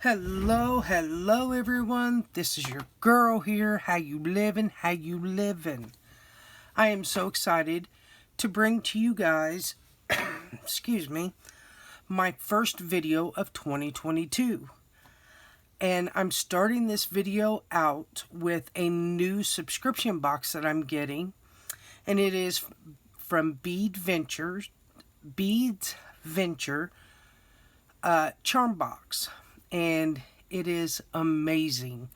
Hello everyone. This is your girl here. How you living? How you living? I am so excited to bring to you guys, excuse me, my first video of 2022. And I'm starting this video out with a new subscription box that I'm getting. And it is from Beads Venture Charm Box. And it is amazing.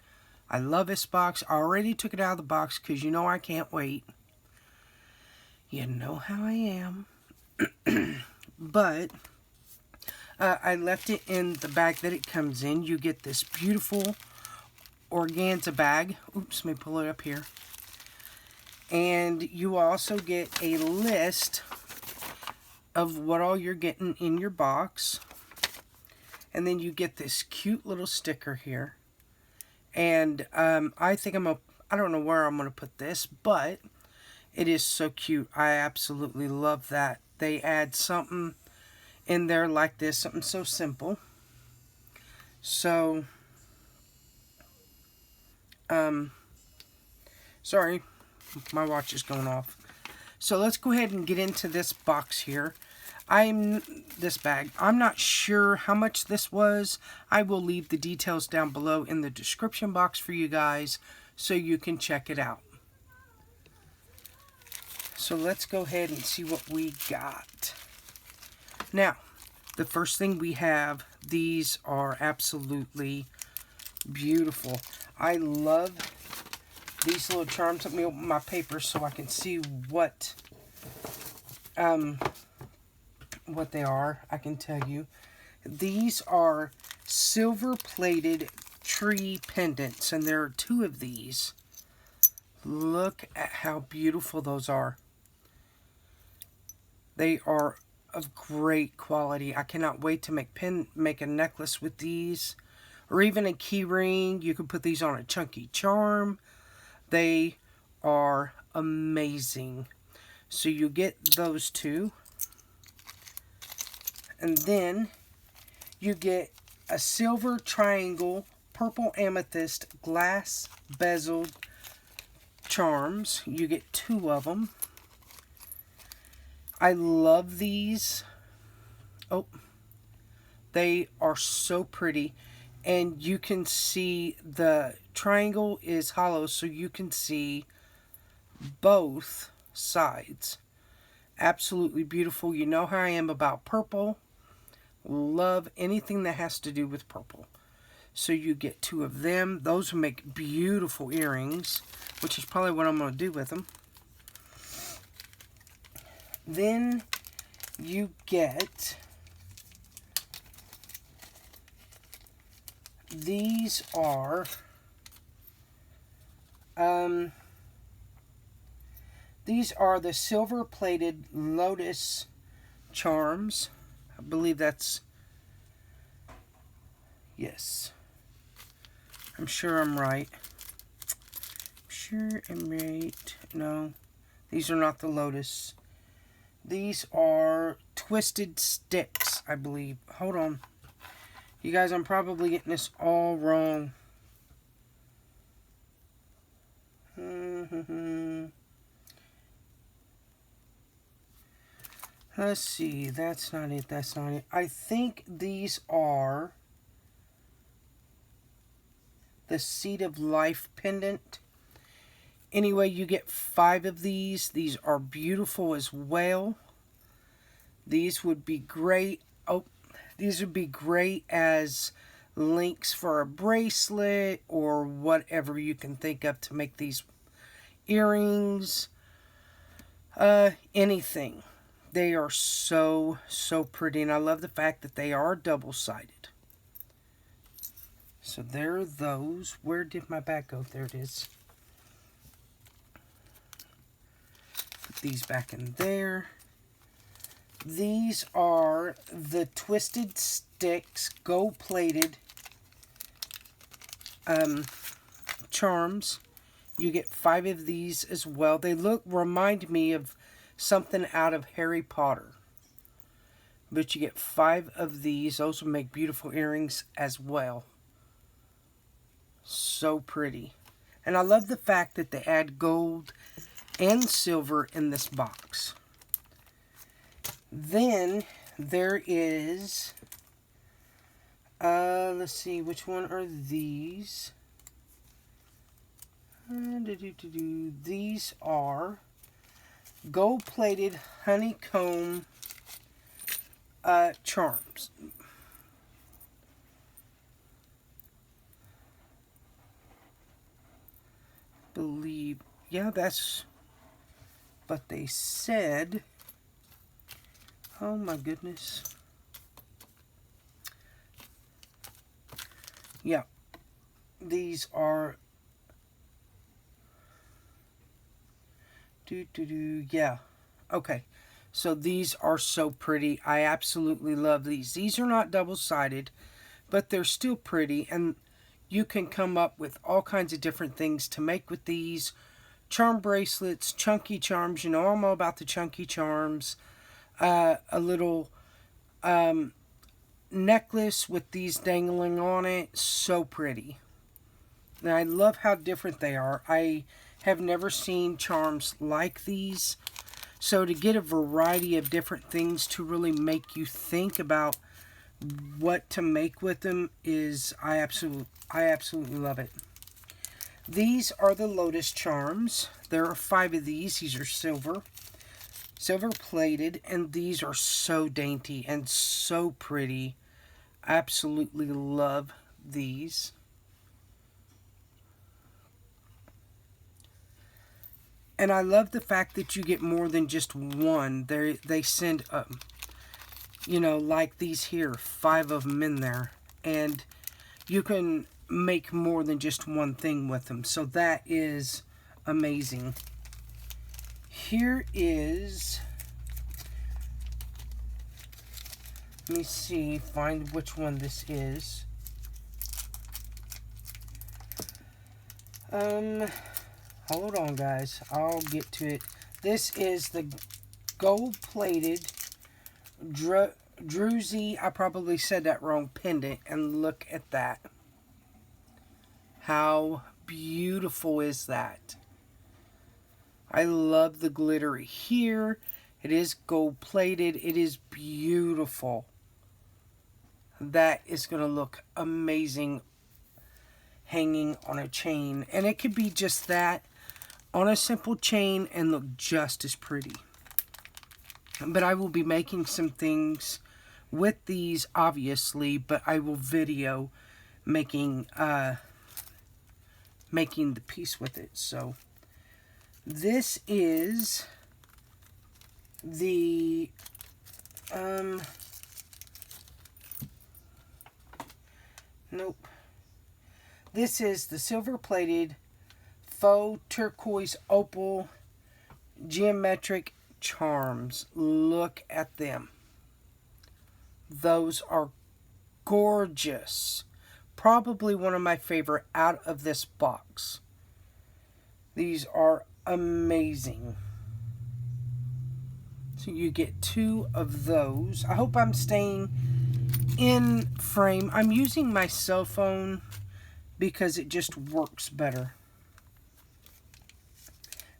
I love this box. I already took it out of the box because you know I can't wait. You know how I am. But I left it in the bag that it comes in. You get this beautiful organza bag. Oops, let me pull it up here. And you also get a list of what all you're getting in your box. And then you get this cute little sticker here. And I think I don't know where I'm going to put this, but it is so cute. I absolutely love that. They add something in there like this, something so simple. So, sorry, my watch is going off. So let's go ahead and get into this box here. This bag. I'm not sure how much this was. I will leave the details down below in the description box for you guys so you can check it out. So let's go ahead and see what we got. Now, the first thing we have, these are absolutely beautiful. I love these little charms. Let me open my paper so I can see what they are. I can tell you. These are silver-plated tree pendants, and there are 2 of these. Look at how beautiful those are. They are of great quality. I cannot wait to make a necklace with these, or even a key ring. You can put these on a chunky charm. They are amazing. So you get those 2. And then you get a silver triangle, purple amethyst, glass bezeled charms. You get 2 of them. I love these. Oh, they are so pretty. And you can see the triangle is hollow, so you can see both sides. Absolutely beautiful. You know how I am about purple. Love anything that has to do with purple. So you get 2 of them. Those will make beautiful earrings, which is probably what I'm going to do with them. Then you get these are the silver-plated lotus charms. I believe that's, yes. I'm sure I'm right. No, these are not the lotus. These are twisted sticks, I believe. Hold on. You guys, I'm probably getting this all wrong. Let's see. That's not it. That's not it. I think these are the Seed of Life pendant. Anyway, you get 5 of these. These are beautiful as well. These would be great. Oh, these would be great as links for a bracelet or whatever you can think of to make these earrings. Anything. They are so, so pretty. And I love the fact that they are double-sided. So there are those. Where did my bag go? There it is. Put these back in there. These are the Twisted Sticks gold-plated charms. You get 5 of these as well. They remind me of something out of Harry Potter. But you get 5 of these. Those will make beautiful earrings as well. So pretty. And I love the fact that they add gold and silver in this box. Then there is, let's see, which one are these? These are gold-plated honeycomb charms. Yeah, that's what they said. Oh my goodness. Yeah, these are yeah. Okay, so these are so pretty. I absolutely love these. These are not double-sided, but they're still pretty, and you can come up with all kinds of different things to make with these. Charm bracelets, chunky charms. You know, I'm all about the chunky charms. A little necklace with these dangling on it. So pretty. And I love how different they are. I have never seen charms like these. So to get a variety of different things to really make you think about what to make with them is, I absolutely love it. These are the lotus charms. There are 5 of these. These are silver plated, and these are so dainty and so pretty. I absolutely love these. And I love the fact that you get more than just one. They send, you know, like these here, 5 of them in there. And you can make more than just one thing with them. So that is amazing. Here is, let me see, find which one this is. Hold on, guys. I'll get to it. This is the gold-plated druzy, I probably said that wrong, pendant. And look at that. How beautiful is that? I love the glitter here. It is gold-plated. It is beautiful. That is going to look amazing hanging on a chain. And it could be just that on a simple chain and look just as pretty. But I will be making some things with these, obviously, but I will video making the piece with it. So this is the nope. This is the silver-plated faux turquoise opal geometric charms. Look at them. Those are gorgeous. Probably one of my favorite out of this box. These are amazing. So you get 2 of those. I hope I'm staying in frame. I'm using my cell phone because it just works better.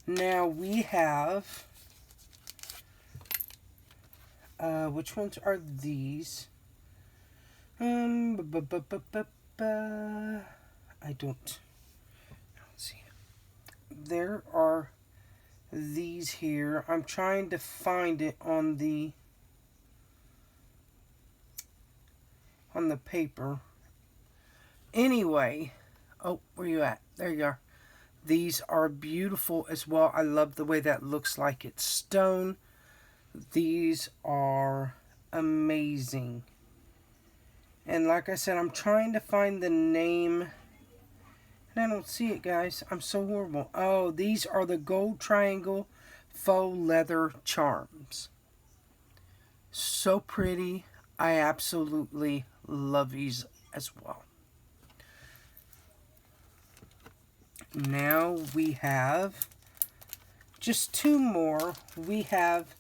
Now we have, which ones are these? I don't see it. There are these here. I'm trying to find it on the paper. Anyway, oh, where you at? There you are. These are beautiful as well. I love the way that looks like it's stone. These are amazing. And like I said, I'm trying to find the name. And I don't see it, guys. I'm so horrible. Oh, these are the gold triangle faux leather charms. So pretty. I absolutely love these as well. Now we have just 2 more. We have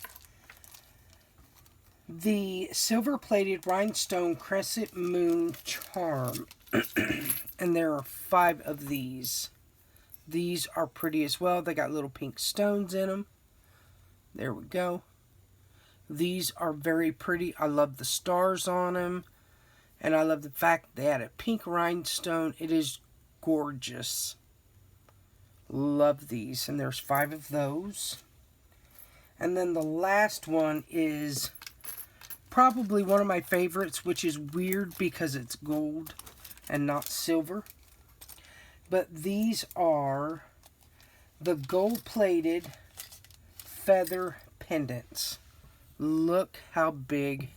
the silver-plated rhinestone crescent moon charm. And there are 5 of these. These are pretty as well. They got little pink stones in them. There we go. These are very pretty. I love the stars on them. And I love the fact they had a pink rhinestone. It is gorgeous. Love these. And there's 5 of those. And then the last one is probably one of my favorites, which is weird because it's gold and not silver. But these are the gold-plated feather pendants. Look how big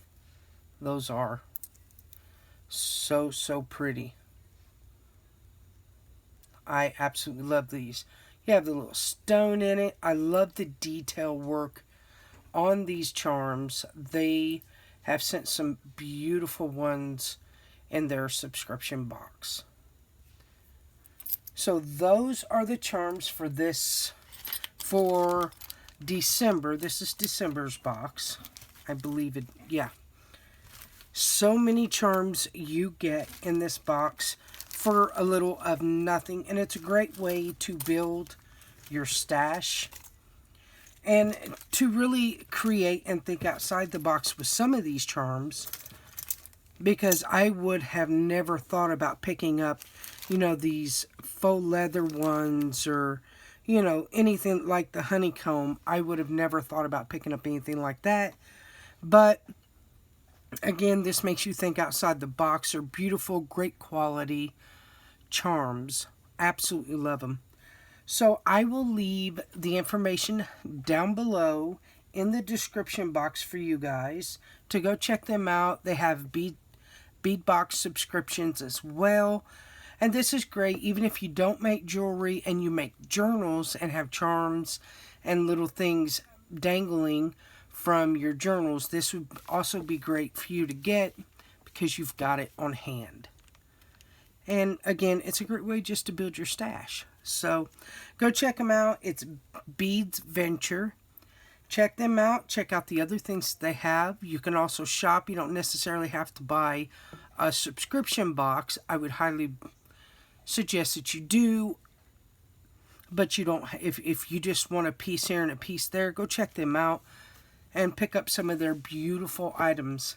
those are. So, so pretty. I absolutely love these. You have the little stone in it. I love the detail work on these charms. They have sent some beautiful ones in their subscription box. So those are the charms for this, for December. This is December's box. I believe it, yeah. So many charms you get in this box for a little of nothing. And it's a great way to build your stash and to really create and think outside the box with some of these charms, because I would have never thought about picking up, you know, these faux leather ones, or, you know, anything like the honeycomb. I would have never thought about picking up anything like that. But again, this makes you think outside the box. They're beautiful, great quality charms. Absolutely love them. So I will leave the information down below in the description box for you guys to go check them out. They have beadbox subscriptions as well. And this is great even if you don't make jewelry and you make journals and have charms and little things dangling from your journals. This would also be great for you to get because you've got it on hand. And again, it's a great way just to build your stash. So go check them out. It's Beads Venture. Check them out. Check out the other things they have. You can also shop. You don't necessarily have to buy a subscription box. I would highly suggest that you do. But you don't. If you just want a piece here and a piece there, go check them out and pick up some of their beautiful items.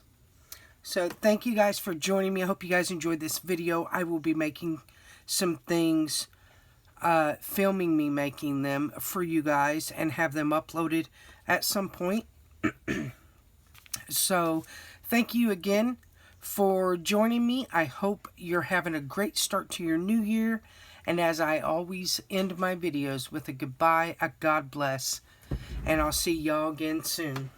So thank you guys for joining me. I hope you guys enjoyed this video. I will be making some things, filming me making them for you guys and have them uploaded at some point. So thank you again for joining me. I hope you're having a great start to your new year. And as I always end my videos with a goodbye, a God bless, and I'll see y'all again soon.